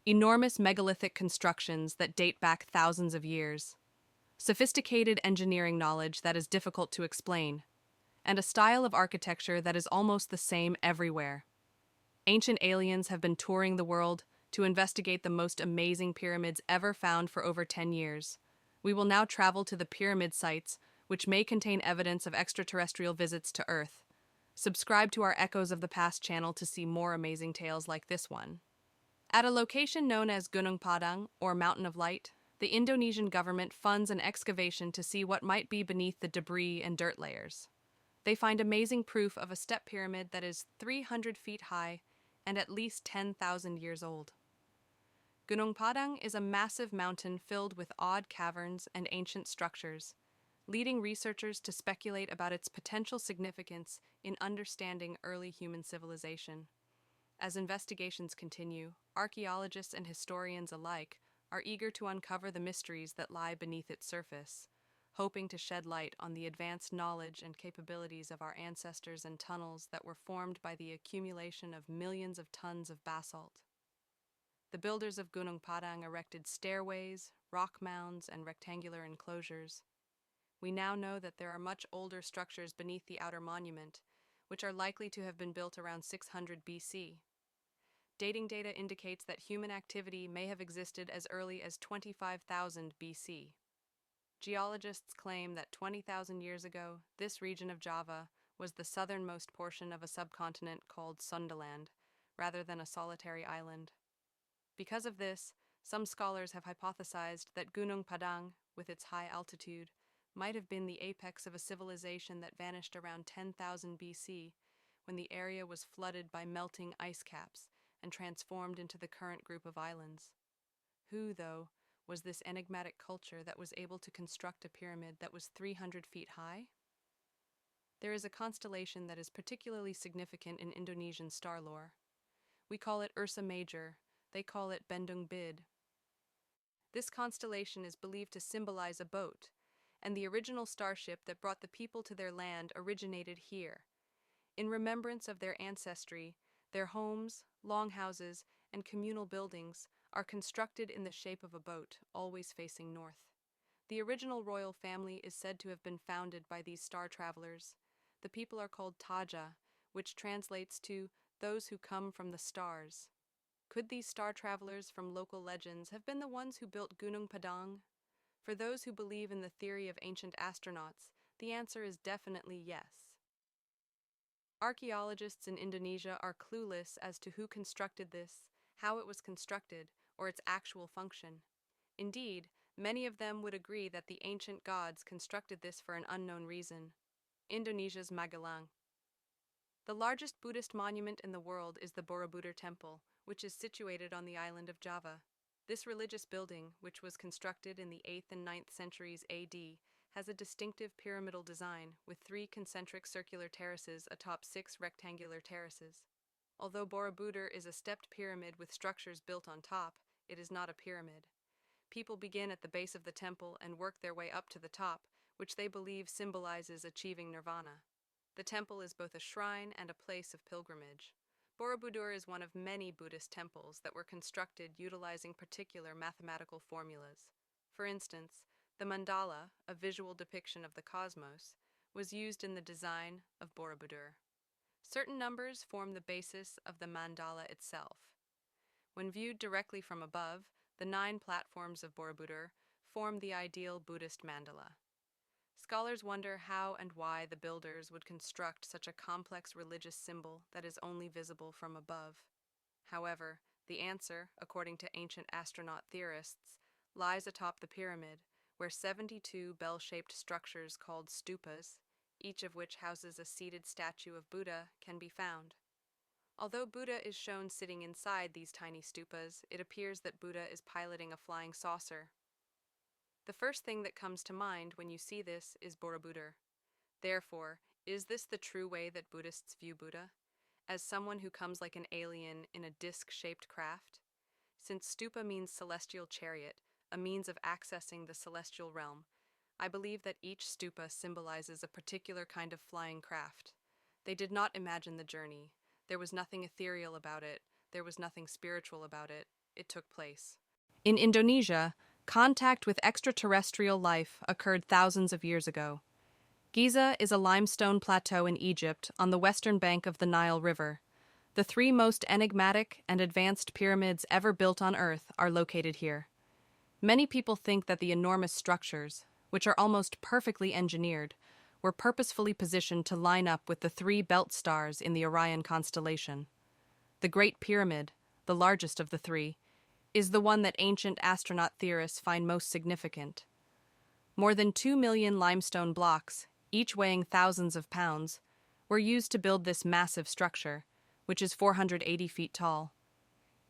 enormous megalithic constructions that date back thousands of years, sophisticated engineering knowledge that is difficult to explain, and a style of architecture that is almost the same everywhere. Ancient aliens have been touring the world to investigate the most amazing pyramids ever found for over 10 years. We will now travel to the pyramid sites, which may contain evidence of extraterrestrial visits to Earth. Subscribe to our Echoes of the Past channel to see more amazing tales like this one. At a location known as Gunung Padang, or Mountain of Light, the Indonesian government funds an excavation to see what might be beneath the debris and dirt layers. They find amazing proof of a step pyramid that is 300 feet high and at least 10,000 years old. Gunung Padang is a massive mountain filled with odd caverns and ancient structures, leading researchers to speculate about its potential significance in understanding early human civilization. As investigations continue, archaeologists and historians alike are eager to uncover the mysteries that lie beneath its surface, hoping to shed light on the advanced knowledge and capabilities of our ancestors and tunnels that were formed by the accumulation of millions of tons of basalt. The builders of Gunung Padang erected stairways, rock mounds, and rectangular enclosures. We now know that there are much older structures beneath the outer monument, which are likely to have been built around 600 BC. Dating data indicates that human activity may have existed as early as 25,000 BC. Geologists claim that 20,000 years ago, this region of Java was the southernmost portion of a subcontinent called Sundaland, rather than a solitary island. Because of this, some scholars have hypothesized that Gunung Padang, with its high altitude, might have been the apex of a civilization that vanished around 10,000 BC, when the area was flooded by melting ice caps and transformed into the current group of islands. Who, though, was this enigmatic culture that was able to construct a pyramid that was 300 feet high? There is a constellation that is particularly significant in Indonesian star lore. We call it Ursa Major, they call it Bendung Bid. This constellation is believed to symbolize a boat, and the original starship that brought the people to their land originated here. In remembrance of their ancestry, their homes, longhouses, and communal buildings are constructed in the shape of a boat, always facing north. The original royal family is said to have been founded by these star travelers. The people are called Taja, which translates to those who come from the stars. Could these star travelers from local legends have been the ones who built Gunung Padang? For those who believe in the theory of ancient astronauts, the answer is definitely yes. Archaeologists in Indonesia are clueless as to who constructed this, how it was constructed, or its actual function. Indeed, many of them would agree that the ancient gods constructed this for an unknown reason. Indonesia's Magelang. The largest Buddhist monument in the world is the Borobudur Temple, which is situated on the island of Java. This religious building, which was constructed in the 8th and 9th centuries AD, has a distinctive pyramidal design with 3 concentric circular terraces atop 6 rectangular terraces. Although Borobudur is a stepped pyramid with structures built on top, it is not a pyramid. People begin at the base of the temple and work their way up to the top, which they believe symbolizes achieving nirvana. The temple is both a shrine and a place of pilgrimage. Borobudur is one of many Buddhist temples that were constructed utilizing particular mathematical formulas. For instance, the mandala, a visual depiction of the cosmos, was used in the design of Borobudur. Certain numbers form the basis of the mandala itself. When viewed directly from above, the 9 platforms of Borobudur form the ideal Buddhist mandala. Scholars wonder how and why the builders would construct such a complex religious symbol that is only visible from above. However, the answer, according to ancient astronaut theorists, lies atop the pyramid, where 72 bell-shaped structures called stupas, each of which houses a seated statue of Buddha, can be found. Although Buddha is shown sitting inside these tiny stupas, it appears that Buddha is piloting a flying saucer. The first thing that comes to mind when you see this is Borobudur. Therefore, is this the true way that Buddhists view Buddha? As someone who comes like an alien in a disc-shaped craft? Since stupa means celestial chariot, a means of accessing the celestial realm, I believe that each stupa symbolizes a particular kind of flying craft. They did not imagine the journey. There was nothing ethereal about it. There was nothing spiritual about it. it took place. In Indonesia, contact with extraterrestrial life occurred thousands of years ago. Giza is a limestone plateau in Egypt on the western bank of the Nile River. The three most enigmatic and advanced pyramids ever built on Earth are located here. Many people think that the enormous structures, which are almost perfectly engineered, were purposefully positioned to line up with the three belt stars in the Orion constellation. The Great Pyramid, the largest of the three, is the one that ancient astronaut theorists find most significant. More than 2 million limestone blocks, each weighing thousands of pounds, were used to build this massive structure, which is 480 feet tall.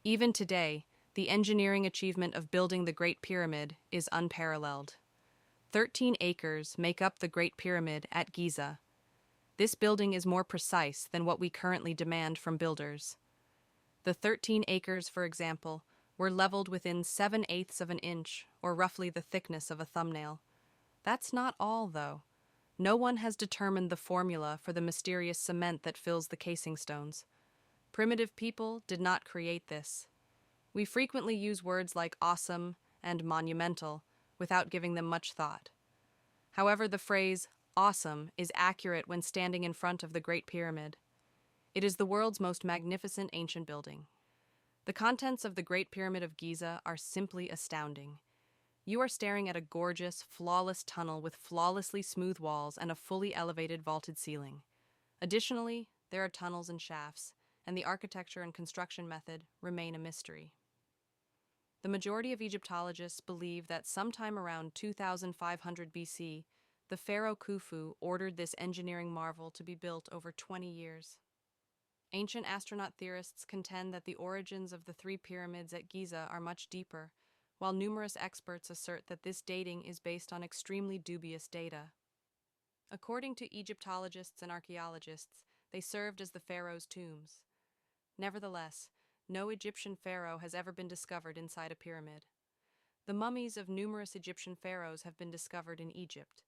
Even today, the engineering achievement of building the Great Pyramid is unparalleled. 13 acres make up the Great Pyramid at Giza. This building is more precise than what we currently demand from builders. The 13 acres, for example, were leveled within 7/8 of an inch, or roughly the thickness of a thumbnail. That's not all, though. No one has determined the formula for the mysterious cement that fills the casing stones. Primitive people did not create this. We frequently use words like awesome and monumental without giving them much thought. However, the phrase awesome is accurate when standing in front of the Great Pyramid. It is the world's most magnificent ancient building. The contents of the Great Pyramid of Giza are simply astounding. You are staring at a gorgeous, flawless tunnel with flawlessly smooth walls and a fully elevated vaulted ceiling. Additionally, there are tunnels and shafts, and the architecture and construction method remain a mystery. The majority of Egyptologists believe that sometime around 2500 BC, the pharaoh Khufu ordered this engineering marvel to be built over 20 years. Ancient astronaut theorists contend that the origins of the three pyramids at Giza are much deeper, while numerous experts assert that this dating is based on extremely dubious data. According to Egyptologists and archaeologists, they served as the pharaoh's tombs. Nevertheless, no Egyptian pharaoh has ever been discovered inside a pyramid. The mummies of numerous Egyptian pharaohs have been discovered in Egypt.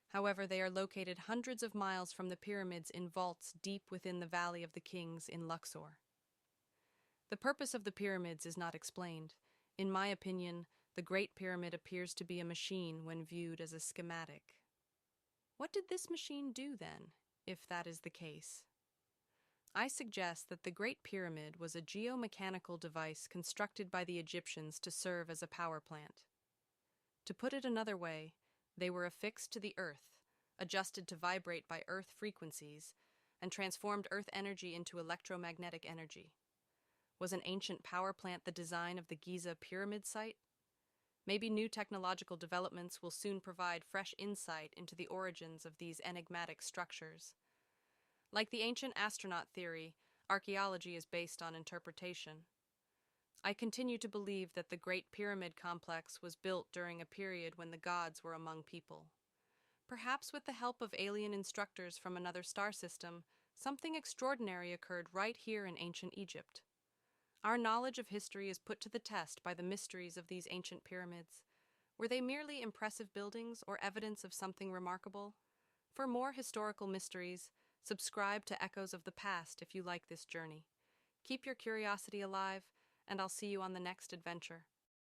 However, they are located hundreds of miles from the pyramids in vaults deep within the Valley of the Kings in Luxor. The purpose of the pyramids is not explained. In my opinion, the Great Pyramid appears to be a machine when viewed as a schematic. What did this machine do then, if that is the case? I suggest that the Great Pyramid was a geomechanical device constructed by the Egyptians to serve as a power plant. To put it another way, they were affixed to the earth, adjusted to vibrate by earth frequencies, and transformed earth energy into electromagnetic energy. Was an ancient power plant the design of the Giza pyramid site? Maybe new technological developments will soon provide fresh insight into the origins of these enigmatic structures. Like the ancient astronaut theory, archaeology is based on interpretation. I continue to believe that the Great Pyramid complex was built during a period when the gods were among people. Perhaps with the help of alien instructors from another star system, something extraordinary occurred right here in ancient Egypt. Our knowledge of history is put to the test by the mysteries of these ancient pyramids. Were they merely impressive buildings or evidence of something remarkable? For more historical mysteries, subscribe to Echoes of the Past if you like this journey. Keep your curiosity alive, and I'll see you on the next adventure.